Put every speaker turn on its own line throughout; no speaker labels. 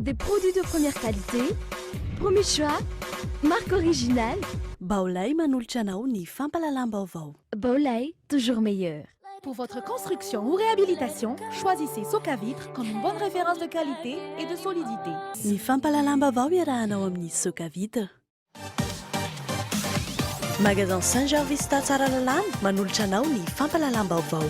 Des produits de première qualité, premier choix, marque originale.
Baolay manolotra anao ny fampalalam-baovao.
Baolay, toujours meilleur.
Pour votre construction ou réhabilitation, choisissez Socavitre comme une bonne référence de qualité et de solidité.
Ny fampalalam-baovao iarahanao amin'ny Socavitre. Magasin Saint-Jean-Vista Tsaralalàna manolotra anao ny fampalalam-baovao.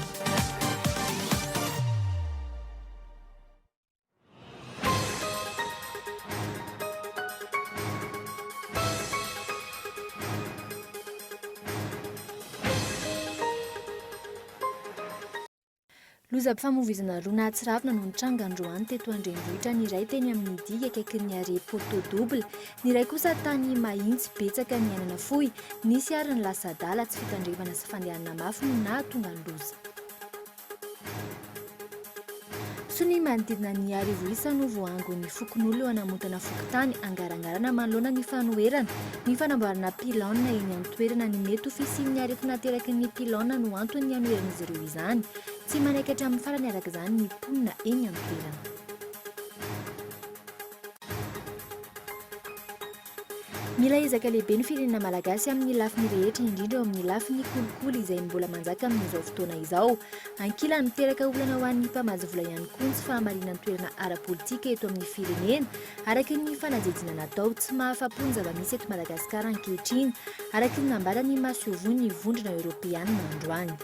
Loza mpifamoivoizana roa nahatsiravina no nitranga androany teto andrenivohitra, ny iray teny amin'ny diga akaiky ny are poto double, ny iray kosa tany mahitsy betsaka miainana fohy, nisy ary ny lasa adala tsy fitandremana sy fandehanana mafy no nahatonga ny loza. Sony manodidina ny arivo isa no voango ny fokon'olona eo anamotana fokotany, angarangarana manoloana ny fanoherana, ny fanamboarana pilona eny amin'ny toerana ny mety ho fisian'ny aretina teraky ny pilona no antony anoheran'izy ireo izany. Tsy manaikatra amin'ny farany araka izany ny mponina eny amin'ny toerana. Mila ezaka lehibe ny firenena malagasy amin'ny lafiny rehetra, indrindra eo amin'ny lafiny kolikoly izay mbola manjaka amin'izao fotoana izao. Ankila miteraka olana ho an'ny mpamazy vola ihany koa ny tsy fahamarinan'ny toerana ara-politika eto amin'ny firenena, araka ny fanadihadiana natao tsy mahafapo ny zava-misy eto Madagasikara ankehitriny, araka ny nambara ny masehovo ny vondrona Eoropeanina androany.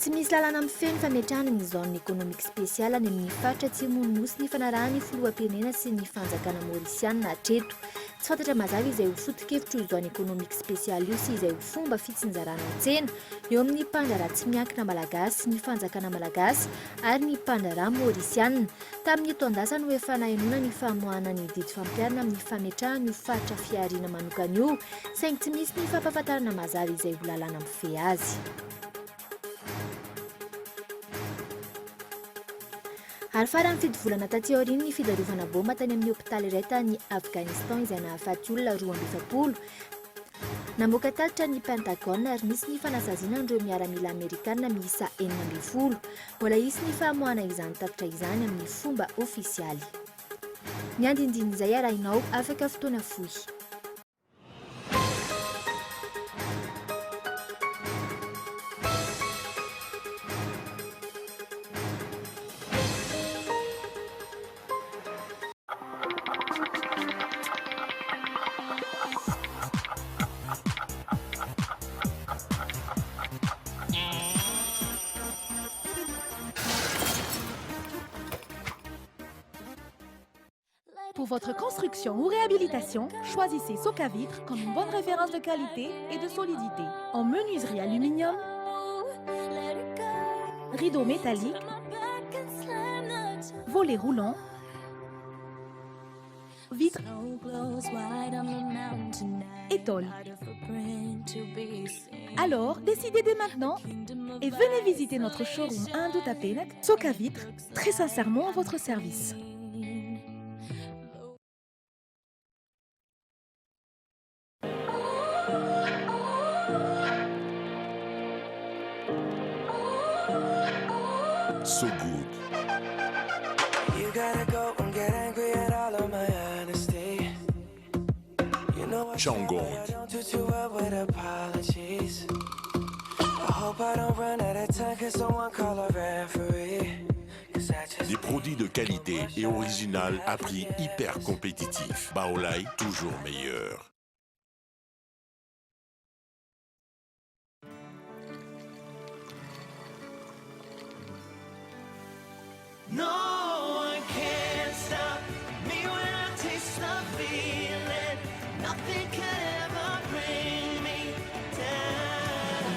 Tsy misy lalana mifeno fametrahana ny zone économique spéciale any amin'ny faritra atsimo ny nosy ny fanarahany filoham-pirenena sy ny fanjakana maorisiana hatreto. Tsy fantatra mazava izay ho foto-kevitro io zone économique spéciale io sy izay ho fomba fitsinjarana an-tsena eo amin'ny mpandraraha tsy miankina malagasy, ny fanjakana malagasy ary ny mpandraraha maorisiana. Tamin'ny taon-dasa no efa nahenona ny famoahana ny didy fampiarana amin'ny fametrahana io faritra fiariana manokana io, saingy tsy misy ny fampahafantarana mazava izay ho lalàna mifehy azy. Ary farany fidy volana taty aoriana ny fidarovana bomba tany amin'ny hôpitaly iray tany Afghanistan izay nahafaty olona 270. Namoaka tatitra ny Pentagone ary nisy ny fanasaziana andreo miaramila Amerikanina miisa 400. Mbola isy ny famoahana izany tatitra izany amin'ny fomba ofisialy. Ny andindin'izay arahinao afaka fotoana fohy.
Pour votre construction ou réhabilitation, choisissez Socavitre comme une bonne référence de qualité et de solidité. En menuiserie aluminium, rideaux métalliques, volets roulants, vitres et tôles. Alors, décidez dès maintenant et venez visiter notre showroom 1 de Tapenak, Socavitre, très sincèrement à votre service.
So good. You gotta go and get angry at all of my honesty. You know I don't do too well with apologies. I hope I don't run out of time, cause someone call a referee. Des produits de qualité et original à prix hyper compétitif. Baolay, toujours meilleur.
No one can stop me when I taste the feeling. Nothing can ever bring me down.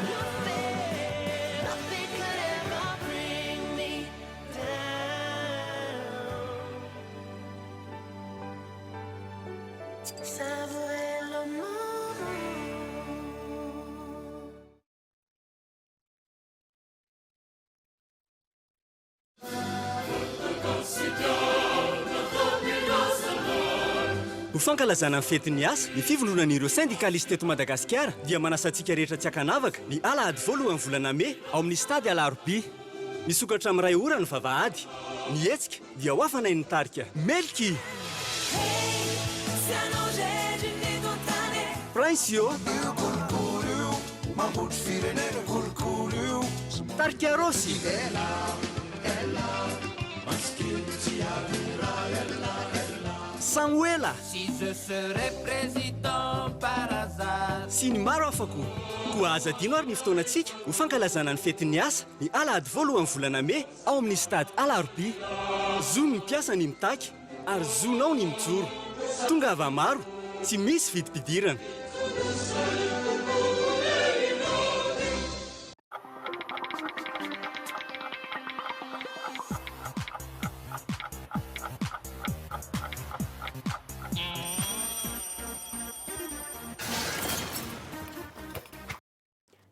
Nothing can ever bring me down. Savourer le moment.
Ho fankalazana ny fetin'ny asa, ny fivondronan'ireo syndicaliste teto Madagasikara dia manasa antsika rehetra tsy hakanavaka ny alahady voalohan'ny volana May ao amin'ny stady Alaroby. misokatra amin'ny ray ora ny vavahady ny hetsika dia ho afana ny tarika melky Prince tarika Rosy Samuela
Si je serais président par hasard.
sy ny maro afako koa azadino ary ny fotoanantsika ho fankalazana ny fetin'ny asa ny alahady voalohany volana May ao amin'ny stady Alarobia. Zony ny mpiasa ny mitaky ary zonao ny mijoro. Tonga ava maro, tsy misy vidim-pidirana.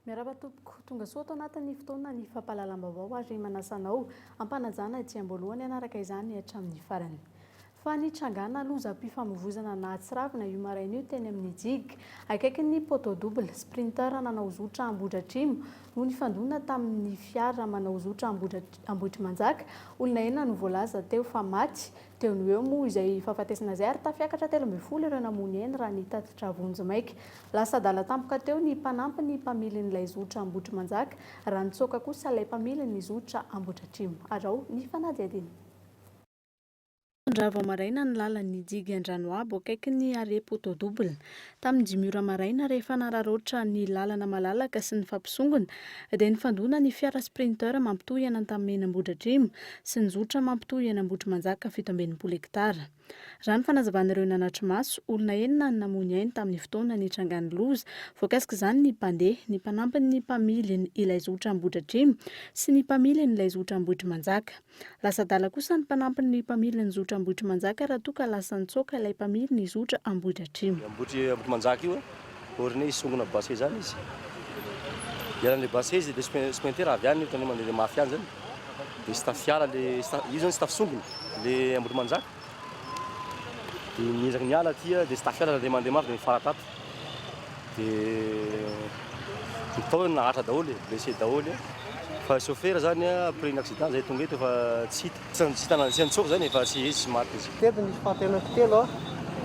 Miaraba tompoko tonga soa tao anatin'ny fotoana ny fampahalalam-baovao ary manasanao ampanajana ety am-boalohany anaraka izany hatramin'ny farany. Fa ny trangana lozam-pifamoivoizana na Atsiravina io maraina io teny amin'ny jig akaiky ny poto double sprinter nanao zotra Ambohidratrimo no nifandona tamin'ny fiara manao zotra Ambohitrimanjaka. Olona enina no voalaza teo fa maty teo ny eo moa izay fahafatesana izay ary tafiakatra 12 ireo namony eny raha ny tatitra vonjy lasa dala tampoka teo ny mpanampy ny mpamilin'ilay zotra Ambohitrimanjaka raha nitsoaka kosa ilay mpamiliny zotra Ambohidratrimo. Arao ny fanadihadina. Ndrava maraina ny lalan'ny jigy Andranoabo akaiky ny are poto double tamin'ny 10 ora maraina rehefa nararoatra ny lalana malalaka sy ny fampisongona dia nifandona ny fiara sprinter mampitohy any Antamena Ambohidratrimo sy ny zotra mampitohy any Ambohitrimanjaka 17 hektara. Raha ny fanazavan'ireo nanatry maso, olona enina ny namony ainy tamin'ny fotoana ny trangany loza, voakasika izany ny mpandeha, ny mpanampy ny mpamiliny ilay zotra Ambohidratrimo sy ny mpamiliny ilay zotra Ambohitrimanjaka. Lasa dala kosa ny mpanampy ny mpamiliny zotra Ambohitrimanjaka raha toka lasa nitsoaka ilay mpamiliny zotra Ambohidratrimo.
Ambohitrimanjaka io orina isongona basé zany izy. Ialan'ilay basé izy dia sprinter avy any tany mandeha mafy any zany. Dia stafiala io zany stafisongona ilay Ambohitrimanjaka. Dia niezaka niala tia dia stafiala dia mandeha mafy dia mifaratato. Dia nitao nahatra daholo, blessé daholo. Fa chauffeur zany après une accident zay tonga eto fa tsy hita tsy nitsoaka zany efa tsy maty izy.
Teto nisy fahatena telo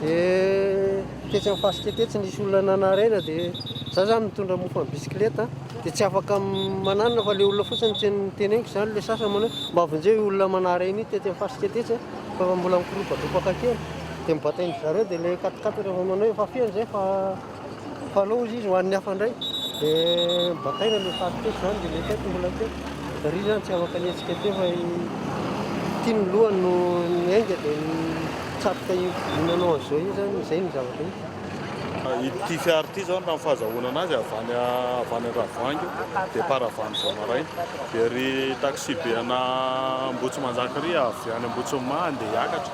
dia tetsy amin'ny fasika tetsy nisy olona nanarena dia za zany mitondra mofo amin'ny bisikileta dia tsy afaka mananina fa le olona fotsiny teneniko zany le sasany manao mba avonjeo olona manarena tetsy amin'ny fasika tetsy fa mbola mikoropadopaka kely dia mibatainy zareo dia le 4x4 rehefa manao efa fiany zay fa loa izy ho an'ny hafa indray dia bataina le fasika tetsy zany dia le tety mbola teo ry zany tsy afaka nietsika teo fa tiany lohany no miainga dia tsatoka nanao an'izao io zany izay ny zavatra io.
Ity fiara ity zao raha fahazahoana anazy avany Ravoangy dia paravany vao maraina dia ry taxi be ana Ambohitrimanjaka ry avy any Ambohitrimaha dia hiakatra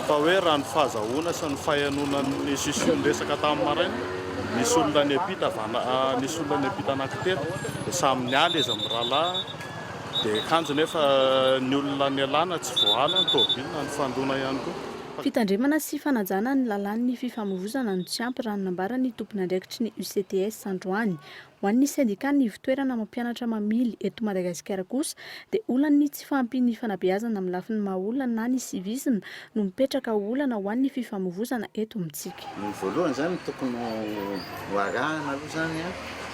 fa hoe raha ny fahazahoana sy ny fahanona ny sisiony resaka tamin'ny maraina nisy olona niapita anankitelo dia samy niala izy amin'ny rahalahy dia kanjo nefa ny olona nialana tsy voala ny tômôbilina ny fandona ihany koa.
Fitandremana sy fanajana ny lalan'ny fifamoivoizana no tsy ampy raha nambara ny tompon'andraikitry ny UCTS Androany. Ho an'ny sendika ny fitoerana mampianatra mamily eto Madagasikara kosa dia olany tsy fahampiany fanabeazana amin'ny lafiny mahaolana na ny civisme no mipetraka olana ho an'ny fifamoivoizana eto amintsika.
Ny voalohany zany tokony hoarahana aloha zany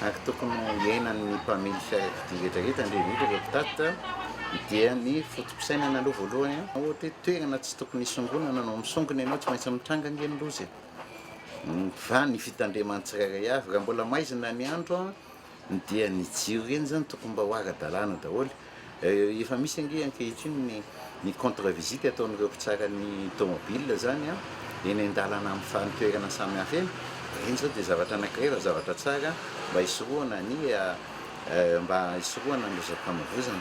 ary tokony iainan'ny mpamily fiarakodia rehetrarehetra mpitatitra dia ny fotom-pisainana aloha voalohany ohatra toerana tsy tokony hisongonana no misongona ianao tsy maintsy mitrangana eny loza fa ny fitandremana tsirairay avy raha mbola maizina ny andro dia ny jiro reny zany tokony mba ho ara-dalàna daholo. Efa misy ange ankehitriny ny contre visite ataon'ireo mpitsara ny tômôbilina zany eny an-dalana amin'ny fahantoerana samihafa eny. Iny zao dia zavatra anankiray fa zavatra tsara mba hisorohana ny lozam-pifamoivoizana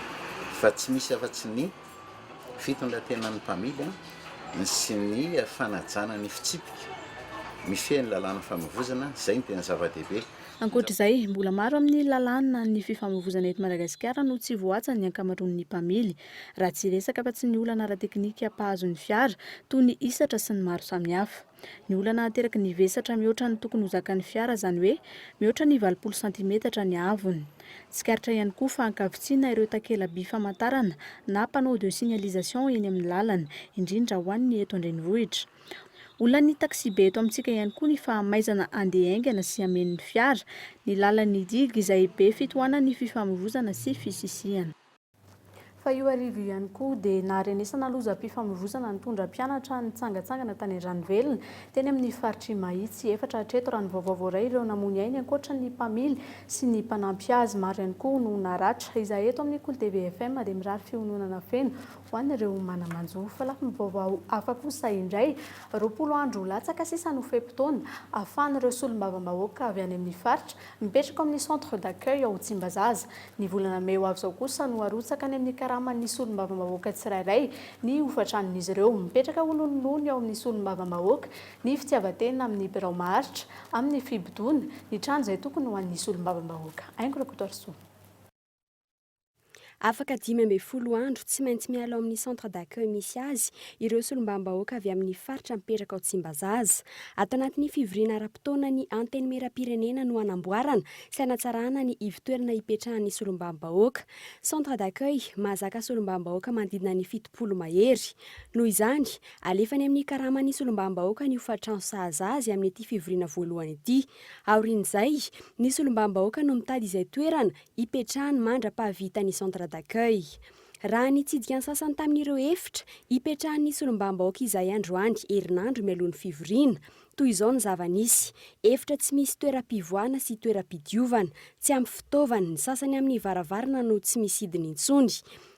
fa tsy misy afa-tsy ny fitondratenan'ny mpamily sy ny fanajana ny fitsipika mifehy ny lalàna famoivoizana zay ny tena zava-dehibe
Ankoatr'izay, mbola maro amin'ny lalàna ny fifamoivoizana eto Madagasikara no tsy voatsany ny ankamaroan'ny mpamily. Raha tsy resaka fa tsy ny olana ara-teknika mpahazo ny fiara toy ny isatra sy ny maro samihafa. Ny olana ateraky ny vesatra mihoatra ny tokony ho zakan'ny fiara izany hoe mihoatra ny 20 cm ny avony. Tsikaritra ihany koa fa ankavitsiana ireo takela-by famantarana na panneau de signalisation eny amin'ny lalana, indrindra ho an'ny eto an-drenivohitra. Olona ny taxi be eto amintsika ihany koa ny fahamaizana andeha aingana sy amen'ny fiara, ny lalan'ny digue izay be fitohanan'ny fifamoivoizana sy fisisihana. Fa io arivo ihany koa dia naharenesana lozam-pifamoivoizana nitondra mpianatra nitsangatsangana tany Andranovelona teny amin'ny faritry Mahitsy. Efatra hatreto raha ny vaovao iray ireo namony ainy ankoatra ny mpamily sy ny mpanampy azy. Maro ihany koa no naratra. Izahay eto amin'ny Cool TV FM dia mirary fiononana feno ho an'ireo manamanjo. Fa lafy ny vaovao hafa kosa indray, 20 andro latsaka sisa no fepitaona ahafahan'ireo solombavambahoaka avy any amin'ny faritra mipetraka amin'ny centre d'accueil ao Tsimbazaza. Ny volana May ho avy izao kosa no arotsaka any amin'ny karaman'ny solombavambahoaka tsirairay ny hofantranon'izy ireo. Mipetraka olononony ao amin'ny solombavambahoaka ny fitiavan-tena amin'ny birao maharitra amin'ny fibidoana ny trano izay tokony ho an'ny solombavambahoaka. Aingo Rakotoarso.
Afaka 10 andro tsy maintsy miala ao amin'ny centre d'accueil misy azy ireo solombavambahoaka avy amin'ny faritra mipetraka ao Tsimbazaza. Ato anatin'ny fivoriana ara-potoana ny anteny mera-pirenena no anamboarana sy hanatsarana ny ivitoerana hipetrahan'ny solombavambahoaka. Centre d'accueil mahazaka solombavambahoaka manodidina ny 70 mahery. Noho izany, alefany amin'ny karaman'ny solombavambahoaka ny hofatrano sahazazy amin'ny ity fivoriana voalohany ity. Aorian'izay, ny solombavambahoaka no mitady izay toerana hipetrahany mandra-pahavita ny centre d'accueil. Raha nitsidika ny sasany tamin'ireo efitra hipetrahan'ny solombavambahoaka izay androany herinandro mialohan'ny fivoriana. Toy izao ny zava-nisy: efitra tsy misy toeram-pivoahana sy toeram-pidiovana, tsy ampy fitaovana, ny sasany amin'ny varavarana no tsy misy hidiny intsony.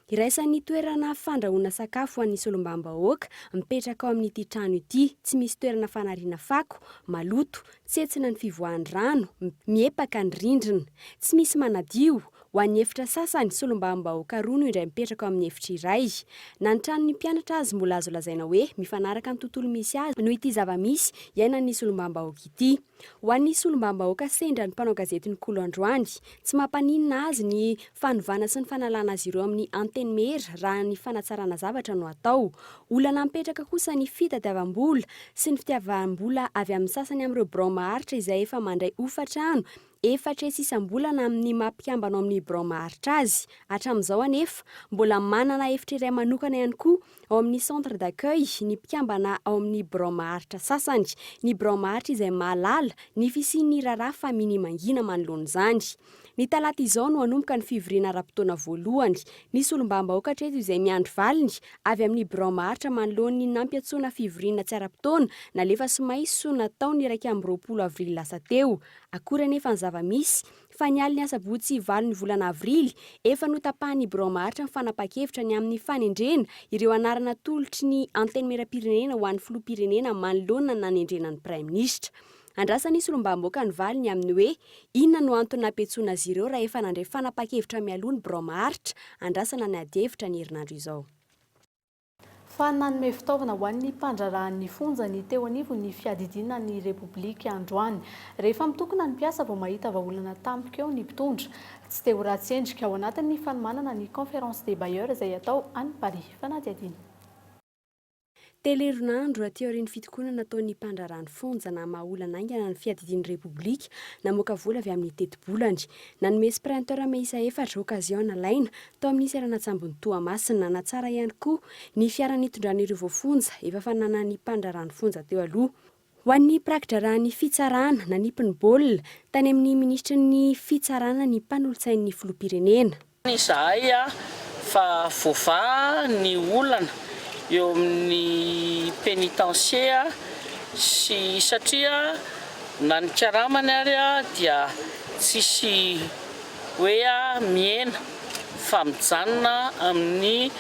Iraisan'ny toerana fandrahoana sakafo ho an'ny solombavambahoaka mipetraka ao amin'ity trano ity, tsy misy toerana fanariana fako, maloto, tsetsina ny fivoahan'ny rano, miepaka ny rindrina, tsy misy manadio. Ho an'ny efitra sasany, solombavambahoaka roa no indray mipetraka ao amin'ny efitra iray. Na ny tranon'ny mpianatra azy mbola azo lazaina hoe mifanaraka amin'ny tontolo misy azy noho ity zava-misy iainan'ny solombavambahoaka ity. Ho an'ny solombavambahoaka sendra ny mpanao gazety ny Kolo androany, tsy mampaninona azy ny fanovana sy ny fanalana azy ireo amin'ny anteny mera raha ny fanatsarana zavatra no atao. Olana mipetraka kosa ny fitadiavam-bola sy ny fitiavam-bola avy amin'ny sasany amin'ireo birao maharitra izay efa mandray hofatrano efatra isam-bolana amin'ny mampiambana ao amin'ny birao maharitra azy. Hatramin'izao anefa mbola manana efitra iray manokana ihany koa ao amin'ny centre d'accueil ny mpiambana ao amin'ny birao maharitra sasany. Ny birao maharitra izay mahalala ny fisian'ny raharaha fa minimangina manoloana izany. Ny talata izao no hanomboka ny fivoriana ara-potoana voalohany. Ny solombavambahoaka hatreto izay miandry valiny avy amin'ny birao maharitra manoloan'ny nampiantsoana fivoriana tsy ara-potoana nalefa somaiso nataony 20 avrily lasa teo. Akora nefa ny zava-misy fa ny aliny asabotsy 9 volana avrily efa notapahan'ny birao maharitra ny fanapa-kevitra ny amin'ny fanendrena ireo anarana tolotry ny anteny mera-pirenena ho an'ny filoham-pirenena manoloana na nendrenan'ny Prime Ministra. Andrasan'ny solombavambahoaka ny valiny amin'ny hoe inona no antony nampiantsoana azy ireo raha efa nandray fanapa-kevitra mialoha ny birao maharitra. Andrasana ny ady-hevitra ny herinandro izao.
Fa nanome fitaovana ho an'ny mpandrarahan'ny fonja ny teo anivo ny fiadidiana ny Repoblika androany. Rehefa mitokona ny mpiasa vao mahita vahaolana tampoka eo ny mpitondra. Tsy te ho ratsy endrika ao anatin'ny fanomanana ny conférence des bailleurs izay atao any Paris. Fanadiadina.
Teleronandro aty aorian'ny fitokonana nataon'ny mpandrarahan'ny fonja na mahaolana aingana ny fiadidian'ny Repoblika namoaka vola avy amin'ny teti-bolany. Nanome sprinter miisa 4 okazion nalaina tao amin'ny seran'Atsambon'ny Toamasina. Natsara ihany koa ny fiara nitondran'ireo voafonja efa fananan'ny mpandrarahan'ny fonja teo aloha. Ho an'ny prakitra raha ny fitsarana nanipy ny baolina tany amin'ny ministra ny fitsarana ny mpanolotsain'ny filoham-pirenena.
Izahay fa voava ny olana eo amin'ny pénitentiaire sy satria na ny karamany ary dia tsisy hoe miena fa mijanona amin'ny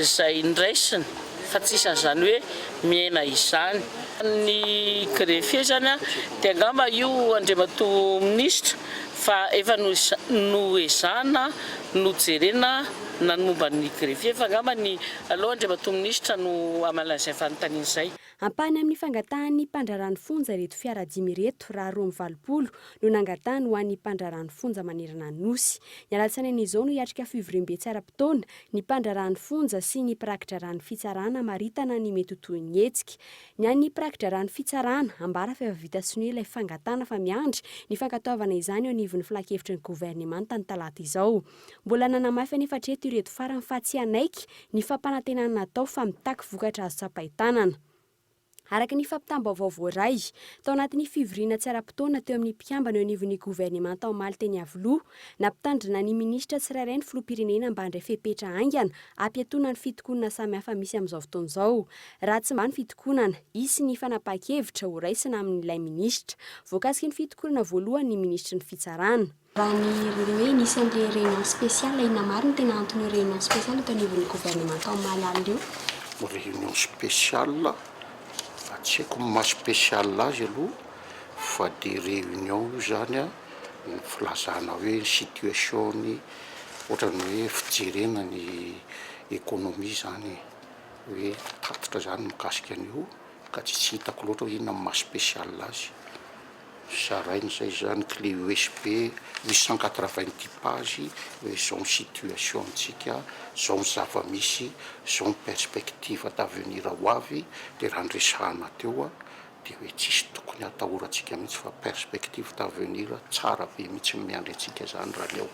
izay ndraisiny fa tsisy an'izany hoe miena izany. Ny greffier zany dia angamba io andriamatoa ministra fa efa noezahana nojerena na momba ny greffier fa angamba ny aloha andriamatoa ministra no amalaizay fanontaniana izay.
ampany amin'ny fangatahany mpandrarany fonja reto fiara dimy reto raha 20 no nangatahany ho an'ny mpandrarany fonja manerana ny nosy. Ny alatsanainy izao no hiatrika fivoriam-be tsara-potoana ny mpandrarany fonja sy ny prakitra rany fitsarana maritana ny mety toy ny hetsika. Ny an'ny prakitra rany fitsarana ambara fa efa vita sinoa ilay fangatana fa miandry ny fankatoavana izany eo anivon'ny filakevitry ny governemanta ny talata izao. Mbola nanamafy anefa hatreto ireto farany fa tsy anaiky ny fampanantenana natao fa mitaky vokatra azo tsapahitanana. Araka ny fampitam-baovao voaray, tao anatin'ny fivoriana tsara-potoana teo amin'ny mpiambana eo anivon'ny governemanta ao Maly teny Avoloha, nampitandrina ny ministra tsirairay ny filoham-pirenena mba handray fepetra haingana ampiatoana ny fitokonana samihafa misy amin'izao fotoana izao. Raha tsy mba ny fitokonana, isy ny fanapa-kevitra ho raisina amin'ilay ministra. Voakasika ny fitokonana voalohany ny ministra ny fitsarana. Raha ny hoe nisy an'ilay réunion spéciale ina marina tena antony réunion spéciale tao anivon'ny governemanta ao Maly alina io.
Réunion spéciale tsy haiko maha spécial azy aloha fa de réunion io zany ny filazana hoe situation ny ohatrany hoe fijerena ny économie zany hoe tatitra zany mikasika an'io ka tsy hitako loatra hoe inona maha spécial azy. Zarainy zay zany clé USB 890 page hoe zao situation antsika, zao zava-misy, zao perspective d'avenir ho avy, de raha ndresahana teo de hoe tsisy tokony atahorantsika mihitsy fa perspective d'avenir tsara be mihitsy miandry antsika zany raha leo.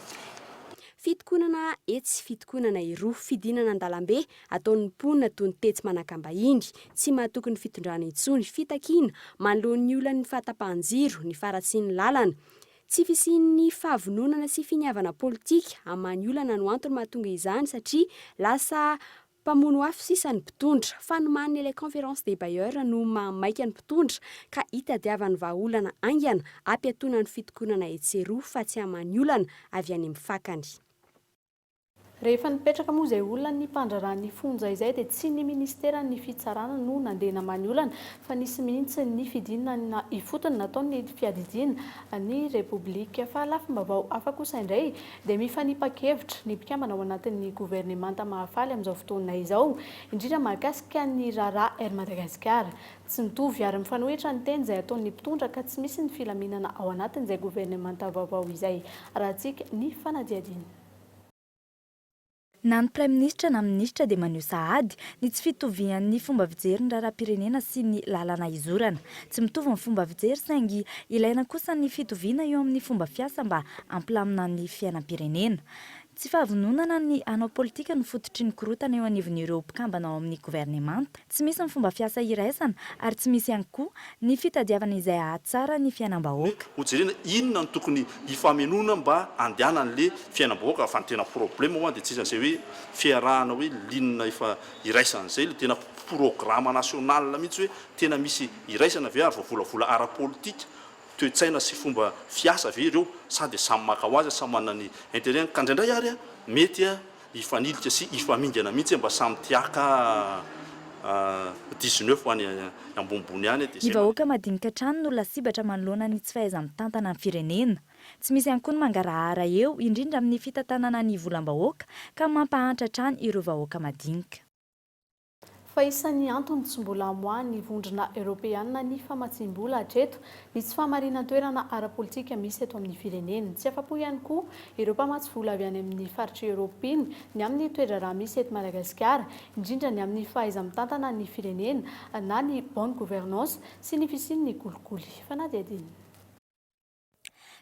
Fitokonana etsy fitokonana iroa fidinana an-dalambe ataon'ny mponina toy ny tetsy manakambahiny tsy mahatoky ny fitondrana intsony fitakiana manoloan'ny olona ny fahatapahan-jiro ny faratsy ny lalana tsy fisian'ny fahavononana sy finiavana politika amin'ny olana no antony mahatonga izany satria lasa mpamono afo sisa ny mpitondra fanomany ilay conférence des bailleurs no mamaika ny mpitondra ka hitadiavany vahaolana aingana ampiatoana ny fitokonana etseroa fa tsy haman'ny olana avy any amin'ny fakany.
Rehefa nipetraka moa izay olona ny mpandrarany fonja izay dia tsy ny ministera ny fitsarana no nandena amin'ny olana fa nisy mihitsy ny fidinana ifotony nataony fiadidiana ny repoblika fa lafim-baovao hafa kosa indray dia mifanipa-kevitra ny mpikambana ao anatin'ny governemanta mahafaly amin'izao fotoana izao indrindra mahakasika ny raharaha Air Madagascar. Tsy mitovy ary mifanohitra ny teny izay ataon'ny mpitondra ka tsy misy ny filaminana ao anatin'izay governemanta vaovao izay raha antsika ny fanadiadiana.
Na ny praiminisitra na ministra dia maneho sahady ny tsy fitovian'ny fomba fijery ny raharaham-pirenena sy ny lalana izorana. Tsy mitovy ny fomba fijery saingy ilaina kosa ny fitoviana eo amin'ny fomba fiasa mba ampilamina ny fiainam-pirenena. Tsy fahavononana ny anao politika no fototry ny korotana eo anivon'ireo mpikambana ao amin'ny governemanta. Tsy misy ny fomba fiasa iraisana ary tsy misy ihany koa ny fitadiavana izay ahatsara ny fiainam-bahoaka.
Hojerena inona no tokony hifamenona mba handehanan'le fiainam-bahoaka fa ny tena problème ho dia tsy izay hoe fiarahana hoe linona efa iraisana izay le tena programme national mihitsy hoe tena misy iraisana ve ary voavolavola ara-politika toe-tsaina sy fomba fiasa ve ireo sady samy maka ho azy samy manana ny intérêt ka indraindray ary mety hifanilitra sy hifamingana mihitsy mba samy tiaka 19 ho any ambonimbony any.
Ny vahoaka madinika trano no lasibatra manoloana ny tsy fahaiza-mitantana ny firenena. Tsy misy ihany koa ny mangarahara eo indrindra amin'ny fitantanana ny volam-bahoaka ka mampahantra trano ireo vahoaka madinika.
Fa isan'ny antony tsy mbola amoahany vondrona Europeana ny famatsim-bola hatreto ny tsy fahamariana toerana ara-politika misy eto amin'ny firenena. Tsy afa-po ihany koa ireo mpamatsy vola avy any amin'ny faritra Européana ny amin'ny toedrarah misy eto Madagasikara, indrindra ny amin'ny fahaiza-mitantana ny firenena na ny bonne gouvernance sy ny fisian'ny kolikoly. Fanadiadiana.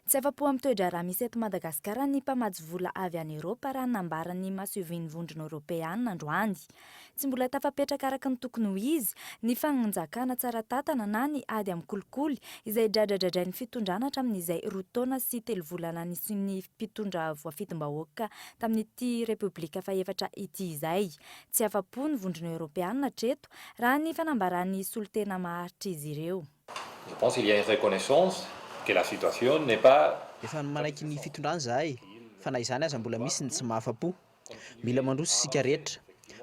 Tsy afa-po amin'ny toedrarah misy eto Madagasikara ny mpamatsy vola avy any Eropa raha nambarany masehovin'ny vondrona Europeana androany. Tsy mbola tafapetraka araka ny tokony ho izy ny fananjakana tsara tatana na ny ady amin'ny kolikoly izay dradradradrain'ny fitondrana hatramin'izay 2 taona sy 3 volana nisy ny mpitondra voafitim-bahoaka tamin'ity repoblika faefatra ity izay. Tsy afa-po ny vondrona Europeana hatreto raha ny fanambarany solotena maharitra izy ireo.
Je pense qu'il y a une reconnaissance que la situation n'est pas.
Efa manaiky ny fitondrana zahay fa na izany aza mbola misy ny tsy mahafa-po. Mila mandroso isika rehetra.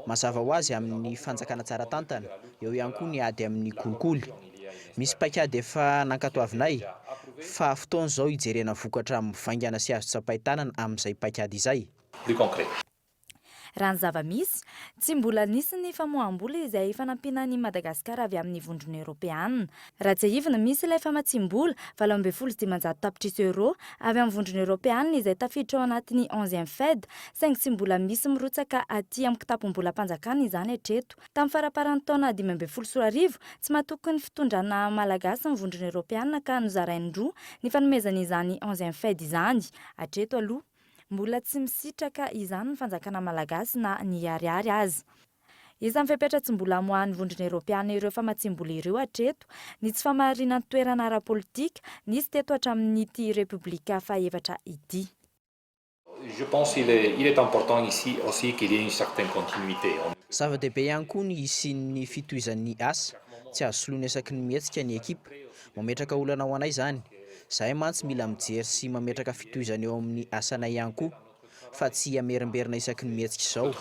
Mazava ho azy amin'ny fanjakana tsara tantana, eo ihany koa ny ady amin'ny kolikoly. Misy paikady efa nankatoavinay fa fotoana izao hijerena vokatra mivaingana sy azo tsapahitanana amin'izay paikady izay.
Plus concret.
raha ny zava-misy tsy mbola nisy ny famoaham-bola izay fanampiana ny Madagasikara avy amin'ny vondrona Eoropeanina. Raha tsy aivina misy ilay famatsim-bola 8,900 tapitrisa euro avy amin'ny vondrona Eoropeanina izay tafiditra ao anatin'ny 11e Fed, saingy tsy mbola misy mirotsaka aty amin'ny kitapom-bola mpanjakana izany hatreto. Tamin'ny faraparan'ny taona 2015 tsy mahatoky ny fitondrana malagasy ny vondrona Eoropeanina ka nozarainy roa ny fanomezan'izany 11e Fed izany. Hatreto aloha mbola tsy misitraka izany ny fanjakana malagasy na ny ariary azy. Isan'ny fipetra-tsim-bola amoahan'ny vondrona Eoropeanina ireo famatsim-bola ireo hatreto ny tsy famariana toerana ara-politika nisy teto hatramin'ity Repoblika faha-efatra ity.
Je pense qu'il est important ici aussi qu'il y ait une certaine continuité.
Zava-dehibe ihany koa ny isian'ny fitohizan'ny asa, tsy azo soloina isaky ny mihetsika ny ekipa, mametraka olana ho anay izany. Zahay mantsy mila mijery sy mametraka fitohizana eo amin'ny asanay ihany koa, fa tsy amerimberina isaky ny mihetsika izao.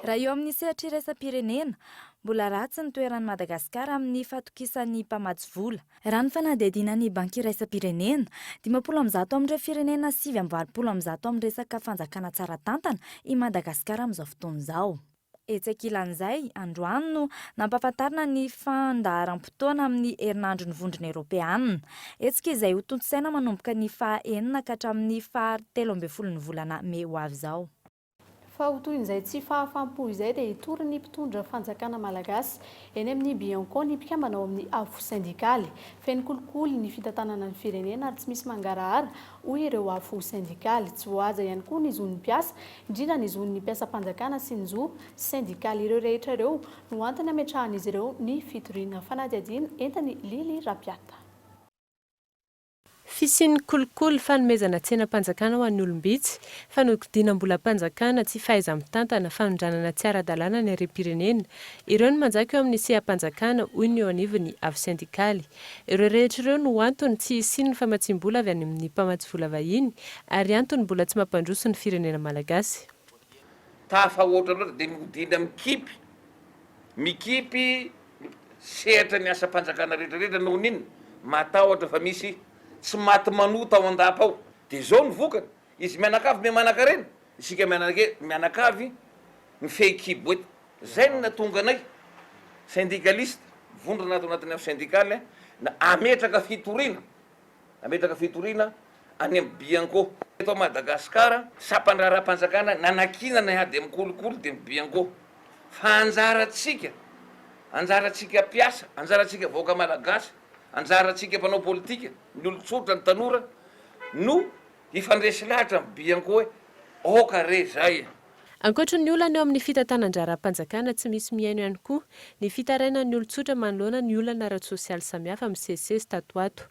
Raha eo amin'ny sehatra iraisam-pirenena, mbola ratsy ny toeran'ny Madagasikara amin'ny fatokisan'ny mpamatsy vola. Raha ny fanadihadianan'ny banky iraisam-pirenena, 10% amin'ireo firenena 7% amin'ny resaka fanjakana tsara tantana i Madagasikara amin'izao fotoana izao. Etsy ankilan'izay, androany no nampahafantarina ny fandaharam-potoana amin'ny herinandro ny vondrona Eoropeanina. Etsika izay ho tontosaina manomboka ny faha-enina ka hatramin'ny faha-13 ny volana May ho avy izao.
Fa ho toy izay tsy fahafampo izay dia hitory ny mpitondra fanjakana malagasy eny amin'ny Bianco ny mpikambana ao amin'ny afo sindikaly. Feno kolikoly ny fitantanana ny firenena ary tsy misy mangarahara hoy ireo afo sindikaly. Tsy voahaja ihany koa ny zon'ny mpiasa, indrindra ny zon'ny mpiasa-panjakana sy ny zo sindikaly ireo rehetra ireo no antony ametrahan'izy ireo ny fitoriana fanadihadiana entany Lily Rapiata.
Fisian'ny kolikoly fanomezana tsenam-panjakana ho an'ny olombitsy, fanodinam-bolam-panjakana tsy fahaiza-mitantana, fanondranana tsy ara-dalàna ny harem-pirenena. Ireo no manjaka eo amin'ny seha-panjakana hoy ny eo anivon'ny afo sindikaly. Ireo rehetra ireo no antony tsy isiany ny famatsim-bola avy any amin'ny mpamatsy vola vahiny ary antony mbola tsy mampandroso ny firenena malagasy.
Tafa ohatra loatra dia midina mikipy sehatra ny asa-panjakana rehetrarehetra noho n'inona matahotra fa misy tsy maty manota ao andapa ao. Dia izao ny vokany. Izy mianakavy me manan-karena, isika mianakavy mifehikibo eto. Zay no natonga anay syndikalista, vondrona ato anatin'ny afo sindikaly, na ametraka fitoriana any amin'ny Bianco. Eto Madagasikara, sampandrara-panjakana nanakinana ady amin'ny kolikoly dia Bianco. Fa anjaratsika mpiasa, anjaratsika vahoaka malagasy, anjaratsika mpanao politika, ny olon-tsotra, ny tanora no ifandresy lahatra amin'ny Bianco hoe oka re zay.
Ankoatra ny olana eo amin'ny fitantanan-jaram-panjakana tsy misy miaino ihany koa ny fitarainan'ny olon-tsotra manoloana ny olana ara-tsosialy samihafa amin'ny sesesy tato ato.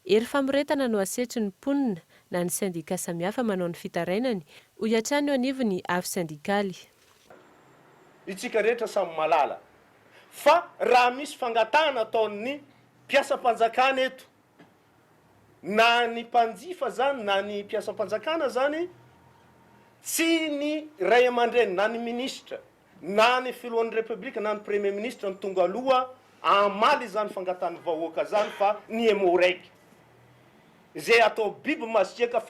Ery famoretana no asetry ny mponina na ny sindika samihafa manao ny fitarainany ho iatrany eo anivon'ny afo sindikaly.
Itsika rehetra samy malala fa raha misy fangatahana ataon'ny mpiasa-panjakana eto na ny mpanjifa zany na ny mpiasa-panjakana zany, tsy ny ray aman-dreny na ny ministra na ny filohan'ny repoblika na ny premier ministre ny tonga aloha amaly zany fangatahany vahoaka zany fa ny emo raiky zay atao biby masiaka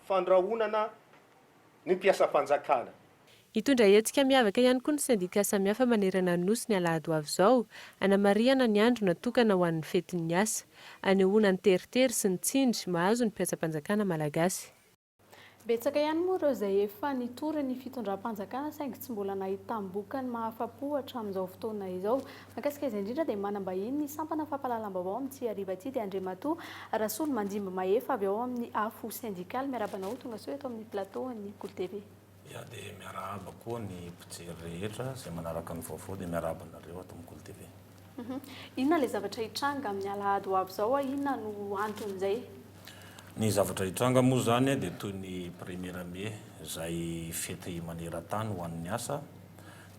fandrahonana ny mpiasa-panjakana.
Hitondra hetsika miavaka ihany koa ny sindika samihafa manerana ny nosy ny alahady ho avy izao, anamariana ny andro natokana ho an'ny fetin'ny asa, anehoana ny teritery sy ny tsindry mahazo ny mpiasa-panjakana malagasy.
Betsaka ihany moa ireo izay efa nitory ny fitondram-panjakana saingy tsy mbola nahita boka ny mahafapo hatramin'izao fotoana izao. Mahakasika izay indrindra dia manambahiny ny sampana fampahalalam-baovao amin'ity hariva ity dia Andriamatoa Rasolo Mandimby Mahefa avy ao amin'ny afo sindikaly miarabanao tonga soa eto amin'ny plateau ny Koly TV.
Ya dia miarahaba koa ny mpijery rehetra izay manaraka ny vaovao dia miarahaba nareo ato amin'ny Koly TV.
Inona ilay zavatra hitranga amin'ny alahady ho avy izao, inona no anton'izay?
Ny zavatra hitranga moa zany dia toy ny 1er Mai izay fety maneran-tany ho an'ny asa,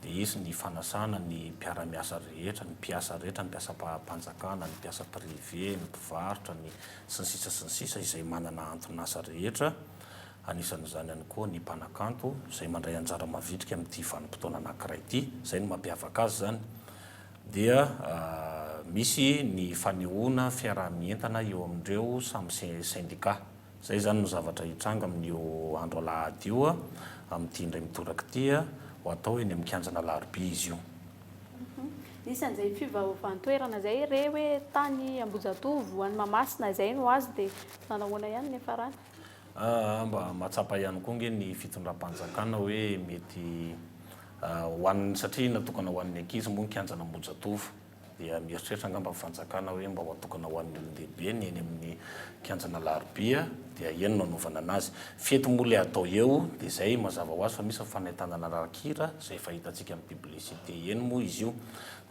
dia izy ny fanasana ny mpiara-miasa rehetra, ny mpiasa rehetra, ny mpiasa-panjakana, ny mpiasa privé, ny mpivarotra, ny sisa izay manana anton'asa rehetra. Anisan'izany ihany koa ny mpanakanto izay mandray anjara mavitrika amin'ity vanim-potoana anankiray ity, izay no mampiavaka azy zany. Dia misy ny fanehoana fiarah-mientana eo amin'ireo samy sindika zay zany no zavatra hitranga amin'io andro alahady io a amin'ity indray mitoraka ity a ho atao eny amin'ny kianjana Alarobia izy io.
Isan'izay fiovaovantoerana zay re hoe tany Ambojatovo any Mahamasina zay no azy dia nanahoana ihany ny farany?
Mba mahatsapa ihany koa nge ny fitondram-panjakana hoe mety hoan'ny satria natokana ho an'ny ankizy moa ny kianjana Ambojatovo dia mieritreritra angamba fanjakana hoe mba ho atokana ho an'ny olon-dehibe ny eny amin'ny kianjana Alarobia dia eny no anaovana anazy. Fety moa le atao eo dia zay mazava ho azy fa misy fanentanana rakira zay fahitantsika amin'ny publicité eny moa izy io.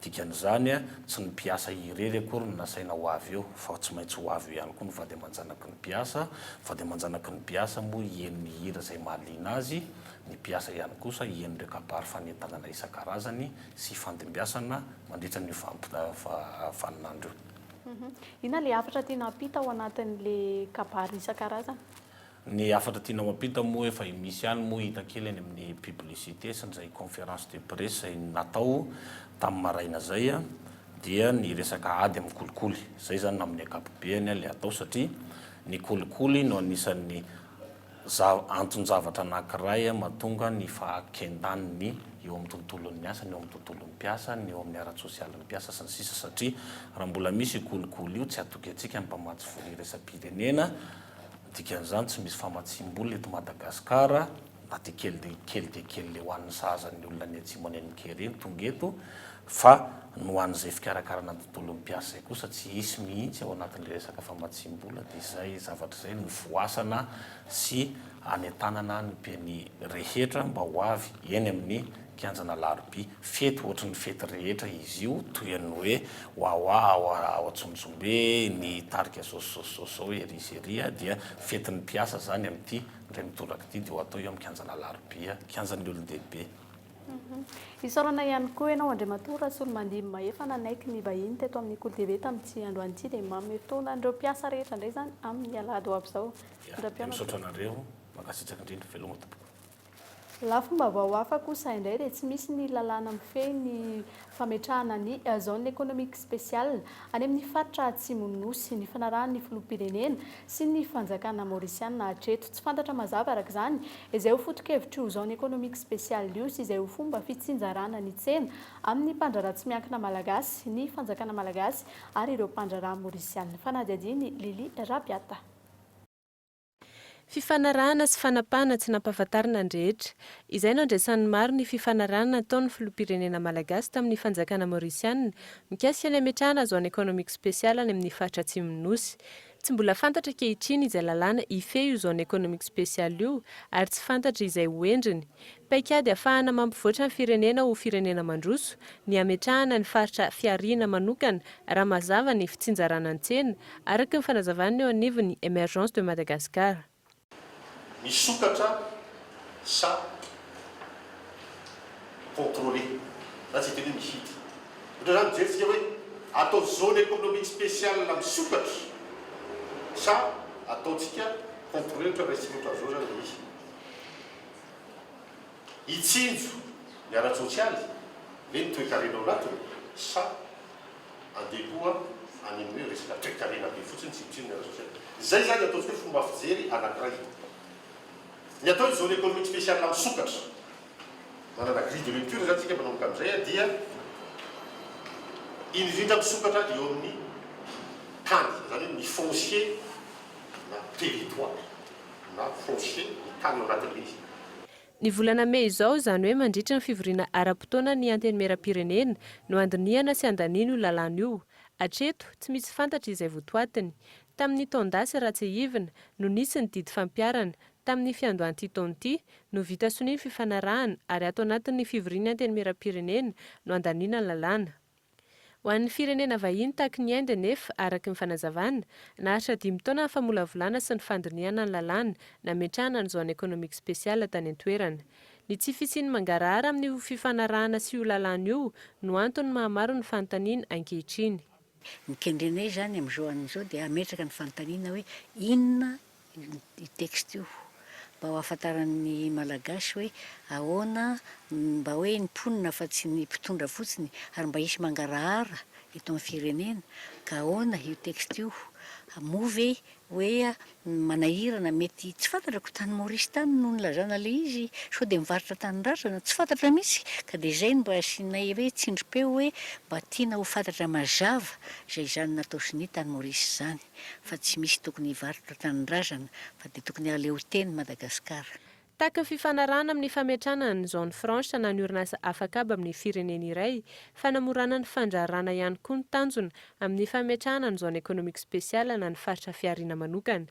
Dikan'izany a tsy ny mpiasa irery akory no nasaina ho avy eo fa tsy maintsy ho avy eo ihany koa no vady amanjanaky ny mpiasa. Vady amanjanaky ny mpiasa moa hieny ny hira zay mahaliana azy, ny mpiasa ihany kosa hieny ireo kabary fanentanana isan-karazany sy fandimbiasana mandritra ny vaninandro io.
Ina le hafatra tiana ampita ao anatin'le kabary isan-karazany?
Ny hafatra tiana mampita moa efa misy ihany moa hita kely eny amin'ny publicité sy nizay conférence de presse zay natao tamin'ny maraina zay a dia ny resaka ady amin'ny kolikoly. Zay zany amin'ny ankapobeny le atao satria ny kolikoly no anisan'ny anton-javatra anankiray mahatonga ny fahakendaniny eo amin'ny tontolon'ny asa, eo amin'ny tontolon'ny mpiasa, eo amin'ny ara-tsosialin'ny mpiasa sy ny sisa satria raha mbola misy kolikoly io tsy atoky antsika ny mpamatsy voly resam-pirenena. Dikan'izany tsy misy famatsim-bola eto Madagasikara na dia kely dia kely le ho an'ny sahazan'ny olona ny atsimo any Kereny tonga eto fa no an'izay fikarakarana ny tontolon'ny mpiasa zay kosa tsy hisy mihitsy ao anatin'le resaka famatsim-bola dia zay zavatra zay ny voasana sy anentanana ny mpiany rehetra mba ho avy eny amin'ny kianjana Alarobia. Fety ohatran'ny fety rehetra izy io toy ny hoe ao Antsonjombe, ny tarika soso eriseria dia fetin'ny mpiasa zany amin'ity indray mitoraka ity dia ho atao eo amin'ny kianjana Alarobia, kianjan'ny olon-dehibe.
Isaorana ihany koa ianao Andriamatora sy olo mandimby mahefa nanaiky ny vahiny teto amin'ny Côte d'Ivoire tamin'ity androany ity dia manome fotoana andreo mpiasa rehetra indray zany amin'ny alahady ho avy izao.
Misaotra anareo, mankasitraka indrindra veloma tompoko.
Lafomba vaoafa kosa indray dia tsy misy ny lalàna mifehy ny fametrahana ny zone économique spéciale any amin'ny faritra Atsimon'ny Nosy, ny fanarahan'ny filoham-pirenena sy ny fanjakana Maorisiana hatreto. Tsy fantatra mazava araka izany izay ho foto-kevitry io zone économique spéciale io sy izay ho fomba fitsinjarana ny tsena amin'ny mpandraraha tsy miankina malagasy, ny fanjakana malagasy ary ireo mpandraraha Maorisiana. Fanadihadiany Lili Rabiata.
Fifanarahana sy fanapahana tsy nampahafantarina ny rehetra. Izay no andraisan'ny maro ny fifanarahana nataon'ny filoham-pirenena malagasy tamin'ny fanjakana Maorisiana mikasika ny hametrahana zone économique spéciale any amin'ny faritra Atsimon'ny Nosy. Tsy mbola fantatra ankehitriny izay lalàna ifehy io zone économique spéciale io ary tsy fantatra izay hoendriny. Paikady ahafahana mampivoatra ny firenena ho firenena mandroso, ny hametrahana ny faritra fiariana manokana raha mazava ny fitsinjarana ny tsena araka ny fanazavana eo anivon'ny Emergence de Madagascar.
Misokatra sa contrôler. Na tsy teny mihity. Ohatra zany jerentsika hoe atao zone économique spéciale la misokatra sa ataontsika contrôler ohatra raisitsika ohatra zao zany izy. Hitsinjo ny ara-tsosialy le ny toe-karenao anatiny sa andeha any amin'ny resaka toe-karena be fotsiny tsy hitsinjo ny ara-tsosialy. Zay zany ataontsika hoe fomba fijery anankiray. Ny atao zone économique spéciale misokatra manana grille de lecture zany tsika manomboka amin'izay dia indrindra misokatra eo amin'ny tany zany hoe ny foncier na territoire na foncier ny tany ao anatin'ilay izy.
Ny volana Mey izao izany hoe mandritra ny fivoriana ara-potoana ny antenimieram-pirenena no andinihana sy andaniana io lalàna io. Hatreto tsy misy fantatra izay votoatiny. Tamin'ny taon-dasy Ratsehivina no nisy ny didy fampiarana. Tamin'ny fiandohan'ity taon'ity no vita sonia ny fifanarahana ary ato anatin'ny fivoriana antenimieram-pirenena no andaniana ny lalàna. Ho an'ny firenena vahiny tahaka ny Inde nefa araka ny fanazavana, naharitra 5 taona ny famolavolana sy ny fandinihana ny lalàna nametrahana ny zone économique spéciale tany an-toerana. Ny tsy fisiany mangarahara amin'ny fifanarahana sy io lalàna io no antony mahamaro ny fanontaniana ankehitriny.
Mikendrenay zany amin'izao an'izao dia ametraka ny fanontaniana hoe inona i texte io mba ho ahafantaran'ny malagasy hoe ahoana mba hoe ny mponina fa tsy ny mpitondra fotsiny ary mba hisy mangarahara eto amin'ny firenena ka ahoana io texte io movy hoe manahirana mety tsy fantatrako tany Maorisy tany no nylazana le izy sao dia mivarotra tanindrazana tsy fantatra mihitsy ka dia izay mba asianay hoe tsindrim-peo hoe mba tiana ho fantatra mazava izay izany natao siny tany Maorisy izany fa tsy misy tokony hivarotra tanindrazana fa dia tokony aleo teny Madagasikara.
Tahaka ny fifanarahana amin'ny fametrahana ny zone franche na ny orinasa afakaba amin'ny firenena iray, fanamorana ny fandrarana ihany koa ny tanjona amin'ny fametrahana ny zone économique spéciale na ny faritra fiariana manokana.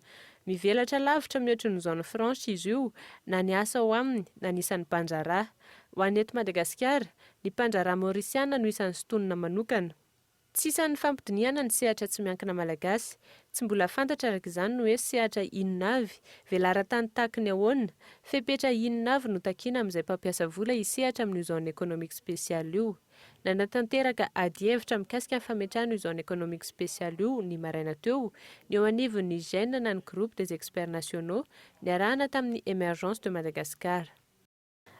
Mivelatra lavitra mihoatra ny zone franche izy io, na ny asa ao aminy na ny isan'ny mpanjaraha. Ho an'ny eto Madagasikara, ny mpanjaraha maorisiana no isan'ny sontonina manokana. Tsy isan'ny fampidiniana ny sehatra tsy miankina malagasy, tsy mbola fantatra araka izany no hoe sehatra inona avy, velara-tany tahaka ny ahoana, fepetra inona avy no takiana amin'izay mpampiasa vola hisehatra amin'ny zone économique spéciale io. Nanatanteraka ady hevitra mikasika ny fametrahana io zone économique spéciale io ny maraina teo, ny eo anivon'ny GEN na ny groupe des experts nationaux, niarahana tamin'ny émergence de Madagascar.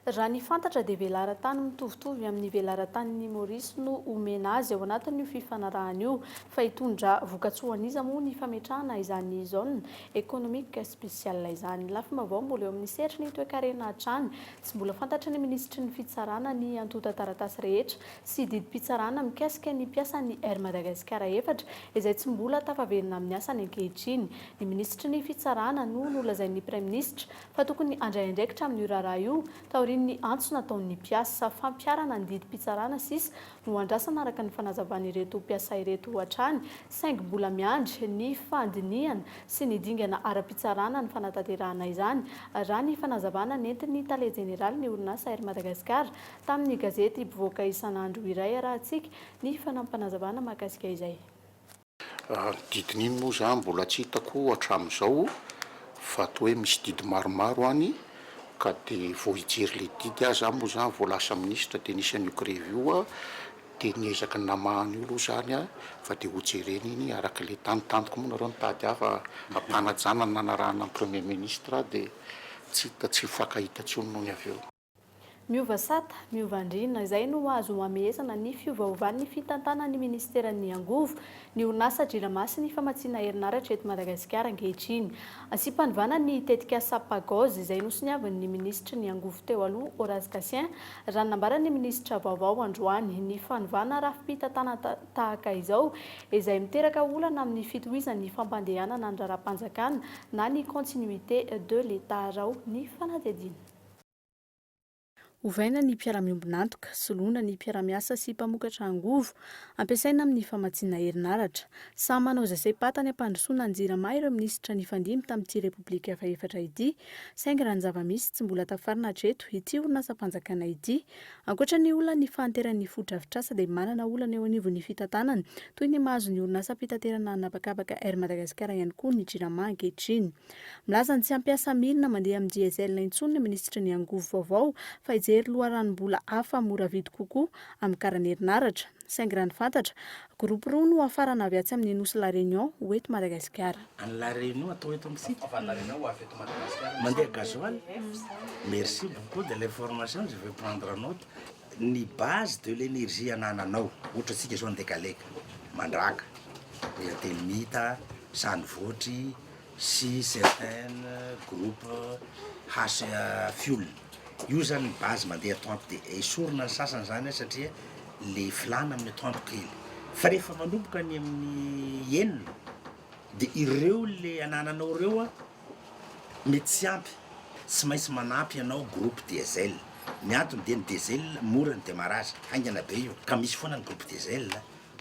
Raha ny fantatra dia velara-tany mitovitovy amin'ny velara-tanin'ny Maorisy no omena azy ao anatin'io fifanarahana io, fa hitondra vokatsoan'iza moa ny fametrahana izany zone économique spéciale izany. Lafim-baovao mbola eo amin'ny sehatra ny toe-karena hatrany, tsy mbola fantatry ny ministry ny fitsarana ny antota taratasy rehetra sy didim-pitsarana mikasika ny piasan'ny Air Madagascar 4 izay tsy mbola tafaverina amin'ny asany ankehitriny. Ny ministry ny fitsarana no nolazain'ny Prime Ministre fa tokony handray andraikitra amin'ny raharaha io ny antso nataon'ny mpiasa fampiarana ny didim-pitsarana sisa no andrasana araka ny fanazavan'ireto mpiasa ireto hatrany, saingy mbola miandry ny fandiniana sy ny dingana ara-pitsarana ny fanatanterahana izany raha ny fanazavana nentin'ny tale jeneraly ny orinasa Air Madagascar tamin'ny gazety mpivoaka isan'andro iray arahantsika ny fanampanazavana mahakasika izay.
Didin'iny moa zany mbola tsy hitako hatramin'izao fa toa hoe misy didy maromaro any ka dia vao hijery le didy azy moa zany vao lasa ministra dia nisy an'io grevy io dia niezaka ny namahany olo zany fa dia hojereny iny araka le tanitantiko moa nareo nitady hafa ampanajana ny nanarahana ny premier ministre dia tsy hita tsy fakahita tsony noho ny avy eo.
Miova sata, miova andrina, izay no azo hamehezana ny fiovaovan'ny fitantanan'ny ministeran'ny angovo ny orinasa Drilamasy ny famatsiana herinaratra eto Madagasikara ankehitriny. Asipandivana ny tetika Sapagoz izay nosoniavin'ny ministra ny angovo teo aloha Horace Cassien raha nambarany ministra vaovao androany ny fanivana rafi-pitantana tahaka izao izay miteraka olana amin'ny fitohizan'ny fampandehanana ny raharaham-panjakana na ny continuité de l'État rao ny fanadihadiana. Ovaina ny mpiara-miombonantoka, soloina ny mpiara-miasa sy mpamokatra angovo, ampiasaina amin'ny famatsiana herinaratra. Samy manao izay patany ampandrosoana ny Jirama ireo minisitra nifandimby tamin'ity repoblika faefatra ity, saingy raha ny zava-misy tsy mbola tafarina hatreto ity orinasam-panjakana ity. Ankoatra ny olana ny fahanteran'ny foto-drafitrasa dia manana olana eo anivon'ny fitantanany, toy ny mahazo ny orinasam-pitaterana anapakapaka Air Madagascar ihany koa ny Jirama ankehitriny. Milaza ny tsy hampiasa milina mandeha amin'ny diesel intsony ny ministra ny angovo vaovao fa jery loharanom-bola hafa mora vidy kokoa amin'ny karany herinaratra. Saingy raha ny fantatra, groupe roa no afarana avy atsy amin'ny nosy La Réunion ho eto Madagasikara.
Any La Réunion atao eto amintsika. Mandeha gasoil. Merci beaucoup de l'information, je vais prendre note. Ny base de l'énergie anananao, ohatra tsika zao andekaleka, mandraka, Telmita, Sanivotry sy certains groupes fuel. Io zany ny base mandeha atoandro dia esorina ny sasany zany satria le filana amin'ny atoandro kely. Fa rehefa manomboka ny amin'ny enina dia ireo le anananao ireo mety tsy ampy, tsy maintsy manampy ianao groupe diesel. Ny antony dia ny diesel mora ny démarrage, haingana be io. Ka misy foana ny groupe diesel,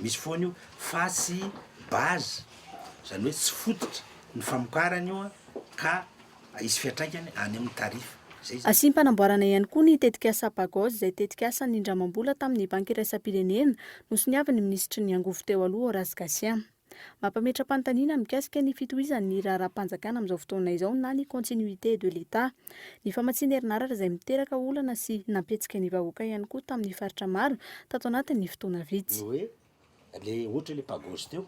misy foana io fa sy base, zany hoe tsy fototra ny famokarany io ka isy fiatraikany any amin'ny tarifa.
Asim-panamboarana ihany koa ny tetika Sapagoz izay tetika asan'ny indramam-bola tamin'ny banky iraisam-pirenena nosoniavin'ny ministra ny angovo teo aloha Horace Cassien. Mampametra-panontaniana mikasika ny fitohizan'ny raharaham-panjakana amin'izao fotoana izao na ny continuité de l'État. Ny famatsiana herinaratra izay miteraka olana sy nampetsika ny vahoaka ihany koa tamin'ny faritra maro tato anatin'ny fotoana vitsy.
Hoe le ohatra le Pagoz teo.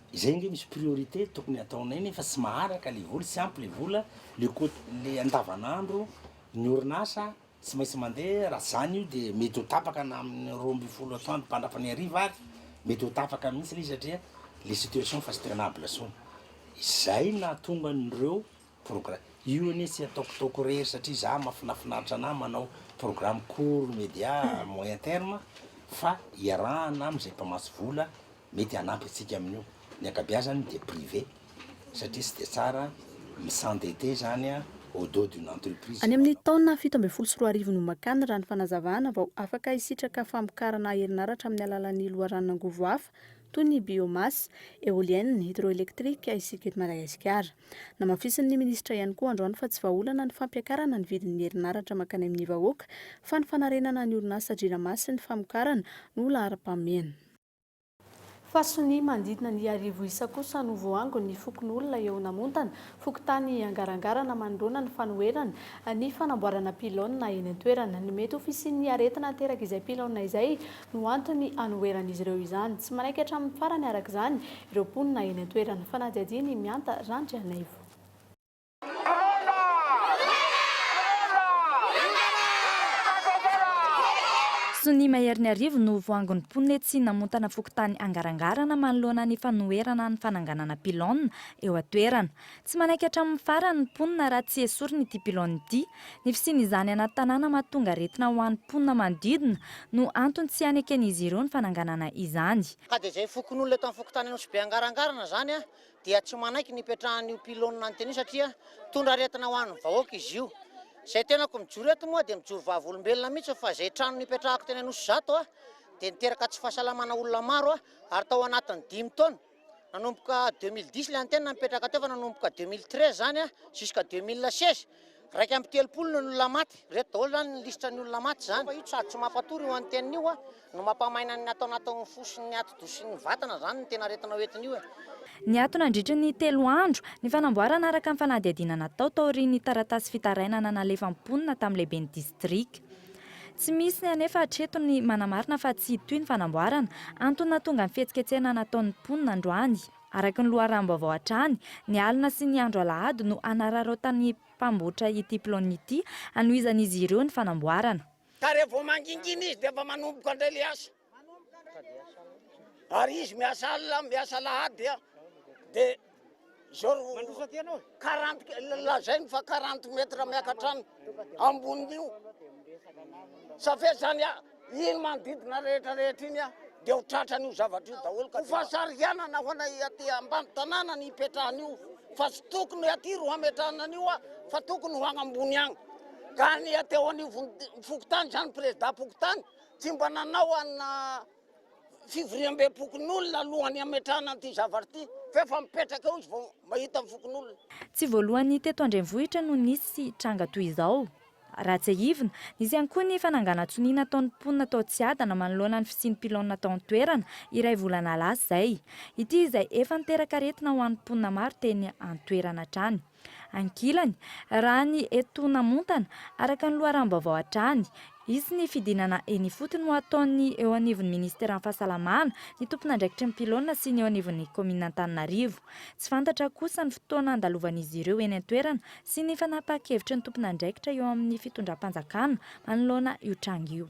Izay nge misy priorité tokony ataonay nefa tsy maharaka le vola, tsy ampy le vola, le andavanandro ny orinasa tsy maintsy mandeha raha zany io dia mety ho tapaka na amin'ny 12 atoandro mpandrapany hariva ary mety ho tapaka mihitsy le satria le situation fa sy tenable zao izay nahatonga nireo programme io anie tsy ataokotoko rery satria za mafinafinaritra ana manao programme court média moyen terme fa iarahana am'izay mpamasy vola mety hanampy atsika amin'io ny akabiazany de privé satria tsy de tsara misendetté zany a au dos d'une entreprise.
Any amin'ny taona 17 no makany raha ny fanazavana vao afaka isitraka famokarana herinaratra amin'ny alalan'ny loharanon'angovo hafa toy ny biomasse, éolienne, hydroélectrique isika eto Madagasikara. Namafisin'ny ministra ihany koa androany fa tsy vahaolana ny fampiakarana ny vidin'ny herinaratra makany amin'ny vahoaka fa ny fanarenana ny orinasa JIRAMA sy ny famokarana no lahara-pahamehana. Fasony mandidina ny arivo isa kosa no voango ny fokon'olona eo namontana fokotany angarangarana manoloana ny fanoherana ny fanamboarana pilona eny an-toerana. Ny mety ho fisian'ny aretina teraka izay pilona izay no antony anoheran'izy ireo izany. Tsy manaiky hatramin'ny farany araka izany ireo mponina eny an-toerana. Fanadiadiany mianta Randry Anaivo.
Sony Maherin'ny Arivo no voangon'ny mponina tsy namontana fokotany angarangarana manoloana ny fanoherana ny fananganana pilona eo an-toerana. Tsy manaiky hatramin'ny farany ny mponina raha tsy esoriny ity pilona ity. Ny fisian'izany anaty tanàna mahatonga aretina ho an'ny mponina manodidina no antony tsy haneken'izy ireo ny fananganana izany.
Ka dia izay fokon'olona eto amin'ny fokotany anosy be angarangarana zany a dia tsy manaiky ny ipetrahan'io pilona anteny satria tondra aretina ho an'ny vahoaka izy io. Zay tenako mijoro eto moa dia mijoro vavolombelona mihitsy fa zay trano nipetrahako teny anosy zato a dia niteraka tsy fahasalamana olona maro a ary tao anatiny 5 taona. Nanomboka 2010 ilay antena nipetraka teo fa nanomboka 2013 zany a jusqu'à 2016. Raika amby 30 no olona maty. Reto daholo zany ny listra ny olona maty zany. Io sady tsy mampatory io antenina io a no mampamaina ny atao anatin'ny fosiny atidosin'ny vatana zany ny tena aretina hoentina io.
Ny ato nandritra ny 3 andro ny fanamboarana araka ny fanadihadiana natao taorian'ny taratasy fitarainana nalefa mponina tamin'ny lehiben'ny distrika. Tsy misy anefa hatreto ny manamarina fa tsy toy ny fanamboarana antony nahatonga ny fihetsiketsehana nataon'ny mponina androany. Araka ny loharam-baovao hatrany, ny alina sy ny andro alahady no anararotan'ny mpamboatra ity pilona ity anohizan'izy ireo ny fanamboarana.
Ka rehefa vao mangingina izy dia efa manomboka indray le asa. Ary izy miasa alina, miasa alahady dia zao 40 lazainy fa 40 metra miakatrano ambon'io. Safe zany iny manodidina rehetrarehetra iny dia ho tratran'io zavatra io daholo ka fahasarianana ho anay aty ambany tanàna ny ipetrahana io fa tsy tokony aty ro hametrahana an'io fa tokony ho agny ambony agny. Ka ny ateo an'io fokotany zany président fokotany tsy mba nanao ana fivoriam-be-pokon'olona alohany hametrahana an'ity zavatra ity fefa mipetraka eo izy vao mahita fokon'olona.
Tsy voalohany teto Andrenivohitra no nisy tranga toy izao. Raha tsy ahivina, nisy ihany koa ny fananganan-tsoniana ataon'ny mponina tao Tsiadana manoloana ny fisian'ny pilona tao an-toerana iray volana lasa izay. Ity izay efa niteraka aretina ho an'ny mponina maro teny an-toerana hatrany. Ankilany, raha ny eto namontana araka ny loharam-baovao hatrany, izy ny fidinana eny fotony ho ataony eo anivon'ny ministeran'ny fahasalamana ny tompon'andraikitry ny pilona sy ny eo anivon'ny komina Antananarivo. Tsy fantatra kosa ny fotoana andalovan'izy ireo eny an-toerana sy ny fanapakevitra ny tompon'andraikitra eo amin'ny fitondram-panjakana manoloana io tranga io.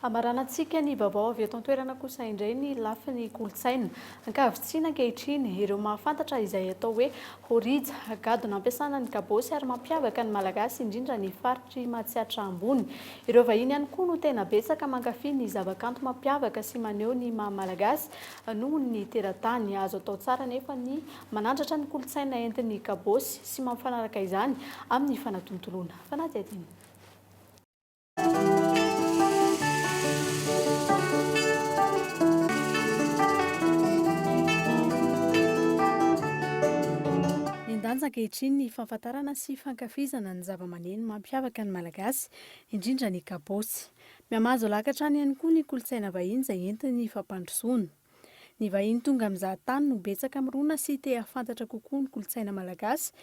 Amaranantsika ny vaovao avy eto an-toerana kosa indray ny lafiny kolontsaina. Ankavitsiana ankehitriny ireo mahafantatra izay atao hoe horija, gadona ampiasana ny kabosy ary mampiavaka ny malagasy indrindra ny faritry matsiatra ambony. Ireo vahiny ihany koa no tena betsaka mankafy ny zavakanto mampiavaka sy maneho ny maha-malagasy noho ny teratany. Azo atao tsara nefa ny manandratra ny kolontsaina entin'ny kabosy sy mampifanaraka izany amin'ny fanatontoloana. Fanadiadiana. Ankehitriny ny fahafantarana sy fankafizana ny zava-maneno mampiavaka ny malagasy indrindra ny kabosy. Miamazo lakatra any ihany koa ny kolontsaina vahiny izay entiny fampandrosoana. Ny vahiny tonga mizahatany no betsaka mirona sy te hafantatra kokoa ny kolontsaina malagasy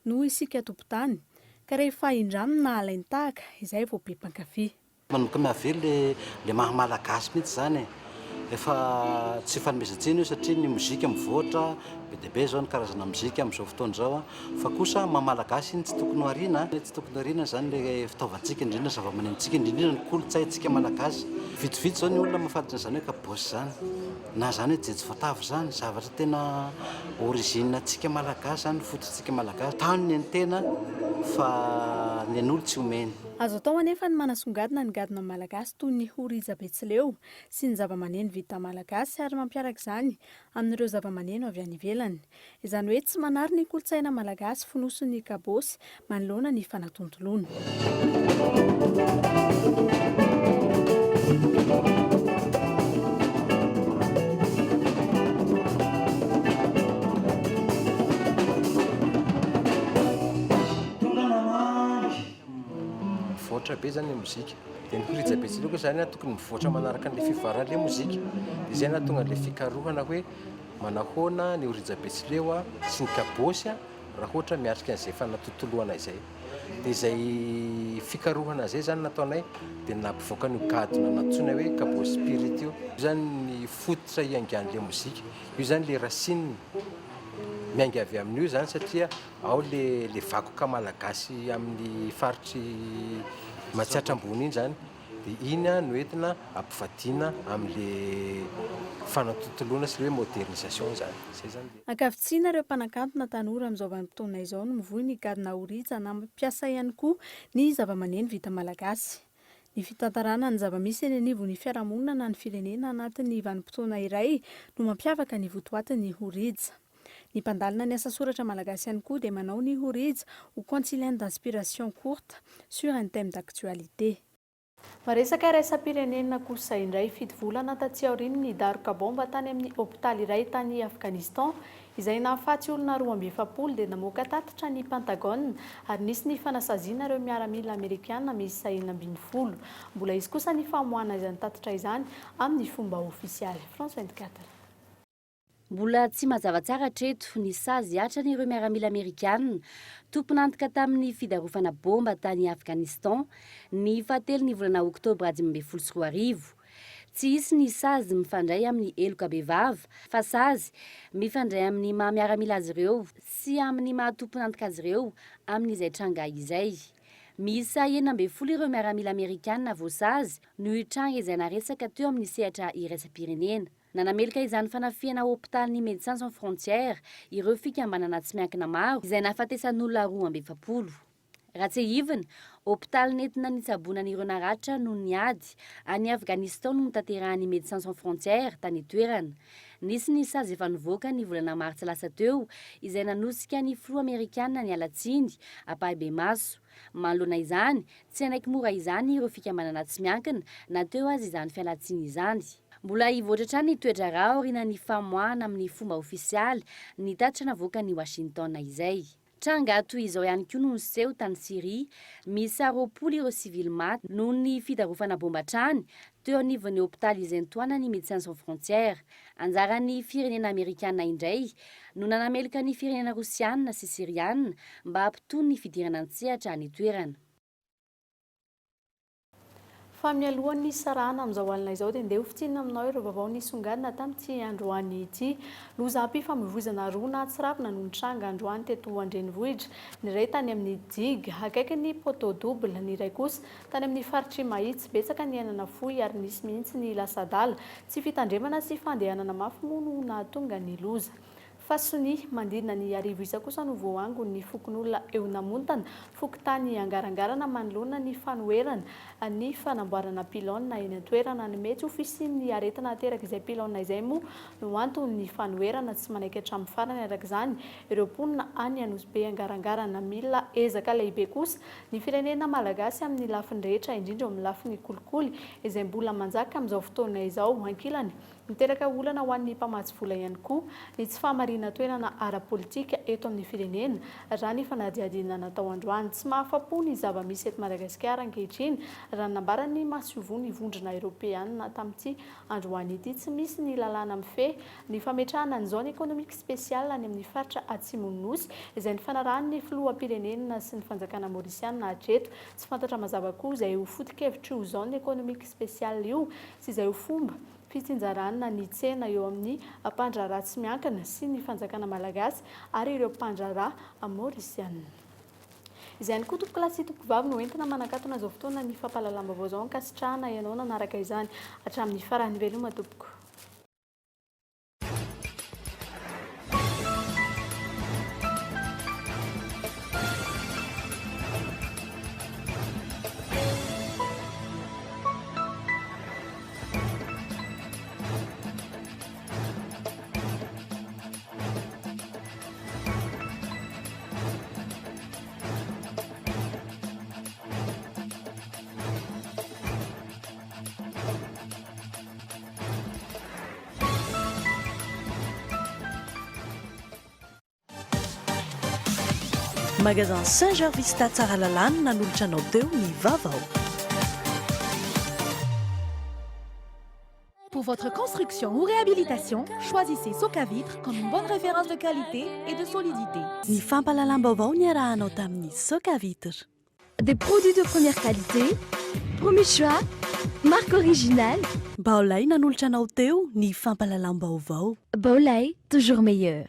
noho isika tompon-tany. Ka rehefa indrano na alainy tahaka izay vao be mpankafy.
Manomboka miavely le maha malagasy mihitsy zany.
efa tsy fanomezantsena io satria ny mozika mivoatra be dia be zao ny karazana mozika amin'izao fotoana zao a fa kosa mamalagasy iny tsy tokony harina tsy tokony harina zany le fitaovantsika indrindra zava-manenontsika indrindra ny kolontsaintsika malagasy vitsivitsy zao ny olona mahafantatry zany hoe kabosy zany na zany hoe jejo vatavo zany zavatra tena origine antsika malagasy zany fototsika malagasy tany ny tena fa ny an'olo tsy omeny.
Azo atao anefa ny manasongadina ny gadona malagasy toy ny horiza betsileo sy ny zava-maneno vita malagasy ary mampiaraka izany amin'ireo zava-maneno avy any ivelany. Izany hoe tsy manary ny kolontsaina malagasy fonosony kabosy manoloana ny fanatontoloana.
Mivoatra be zany ny mozika dia ny horiza betsileo koa zany tokony mivoatra manaraka an'ilay fivaran'ilay mozika dia izay nahatonga an'ilay fikarohana hoe manahoana ny horiza betsileo sy ny kabosy raha ohatra miatrika an'izay fanatontoloana izay dia izay fikarohana izay zany nataonay dia nampivoaka ny gadona natsoina hoe kabosy spirit io zany ny fototra iangan'ilay mozika io zany le racine miainga avy amin'io zany satria ao le vakoka malagasy amin'ny faritry matsiatra ambony iny zany dia iny no entina ampivadiana amin'le fanatontoloana sy le hoe modernisation zany zay zany.
Ankavitsiana ireo mpanakantona tanora amin'izao vanim-potoana izao no mivohy ny gadona horiza na mampiasa ihany koa ny zava-maneno vita malagasy. Ny fitantarana ny zava-misy eny anivon'ny fiarahamonina na ny firenena anatin'ny vanim-potoana iray no mampiavaka ny votoatin'ny horiza. Ny mpandalina ny asa soratra malagasy ihany koa dia manao ny horiza ho concilienne d'inspiration courte sur un thème d'actualité. Maresaka iraisam-pirenena kosa indray fito volana taty aoriana ny daroka bomba tany amin'ny hôpitaly iray tany Afghanistan izay nahafaty olona 270 dia namoaka tatitra ny Pentagone ary nisy ny fanasaziana ireo miaramila Amerikana misy 270. Mbola izy kosa ny famoahana izany tatitra izany amin'ny fomba ofisialy. France 24.
Mbola tsy mazava tsara hatreto ny sazy atra n'ireo miaramila Amerikana tomponantoka tamin'ny fidarofana bomba tany Afghanistan ny fahatelo ny volana Oktobra 2024. Tsy hisy ny sazy mifandray amin'ny eloka behivavy fa sazy mifandray amin'ny maha miaramila azy ireo sy amin'ny maha tomponantoka azy ireo amin'izay tranga izay. Miisa 12 ireo miaramila Amerikana voasazy no tranga izay naresaka teo amin'ny sehatra iraisam-pirenena. Nanamelika izany fanafiana hôpitaly ny Médecins Sans Frontières ireo fikambanana tsy miankina maro izay nahafatesan'olona 270. Raha tsy hivina, hôpitaly nentina nitsaboana n'ireo naratra no niady any Afghanistan no nitanterahany Médecins Sans Frontières tany toerana. Nisy ny sazy efa nivoaka ny volana martsa lasa teo izay nanosika ny filoha Amerikana ny alatsiny Apahibe-maso. Manoloana izany, tsy anaiky mora izany ireo fikambanana tsy miankina na teo azy izany fialatsiny izany. Mbola hivoatra ny toetra rà aoriana ny famoahana amin'ny fomba ofisialy ny tatitra navoaka ny Washington izay. Tranga toy izao ihany koa no niseho tany Syrie, misy 20 ireo sivily maty noho ny fidarofana bomba trany teo anivon'ny hôpitaly izay nitoana ny Médecins Sans Frontières. Anjaran'ny firenena Amerikana indray no nanamelika ny firenena Rosiana sy Siriana mba hampitony ny fidirana an-tsehatra ny toerana.
Fa mialohan'ny sarahana amin'izao alina izao dia ndeha hofitina aminao ireo vaovao nisongadina tamin'ity androany ity. Loza am-pifamoivoizana roa na atsirapina no nitranga androany teto Andrenivohitra. Ny iray tany amin'ny diga akaiky ny poteau double, ny iray kosa tany amin'ny faritry mahitsy. Betsaka ny ainana fohy ary nisy mihitsy ny lasadala. Tsy fitandremana sy fandehanana mafy moa no nahatonga ny loza. Fasony mandidina ny arivo isa kosa no voango ny fokon'olona eo namontana fokotany angarangarana manoloana ny fanoherana ny fanamboarana pilona eny an-toerana ny mety ofisian'ny aretina ateraka izay pilona izay moa no antony fanoherana tsy manaiky hatramin'ny farany araka izany ireo mponina any Anosbe angarangarana mila ezaka lehibe kosa ny firenena malagasy amin'ny lafiny rehetra indrindra amin'ny lafiny kolikoly izay mbola manjaka amin'izao fotoana izao ankilany miteraka olana ho an'ny mpamatsy vola ihany koa ny tsy fahamarina toerana ara-politika eto amin'ny firenena raha ny fanadihadiana natao androany. Tsy mahafa-po ny zava-misy eto Madagasikara ankehitriny raha nambarany mahasiovo ny vondrona Europeana tamin'ity androany ity. Tsy misy ny lalàna mifehy ny fametrahana ny zone économique spéciale any amin'ny faritra atsimon'ny nosy izay ny fanarahan'ny filoham-pirenena sy ny fanjakana Maorisiana hatreto. Tsy fantatra mazava koa izay ho foto-kevitry io zone économique spéciale io sy izay ho fomba fitsinjarana ny tsena eo amin'ny mpandraraha tsy miankana sy ny fanjakana malagasy ary ireo mpandraraha maorisiana. Izay ihany koa tompoko lahy sy tompoko vavy no entina manakatona izao fotoana ny fampahalalam-baovao izao ankasitrahana ianao nanaraka izany hatramin'ny farany veloma tompoko.
Magasin Saint-Georges Vista tsara lalàna nanolotra anao teo ny vaovao.
Pour votre construction ou réhabilitation, choisissez Socavitre comme une bonne référence de qualité et de solidité.
Ny fampahalalam-baovao ny arahanao tamin'ny Socavitre.
Des produits de première qualité, premier choix, marque originale.
Baolay nanolotra anao teo ny fampahalalam-baovao.
Baolay, toujours meilleur.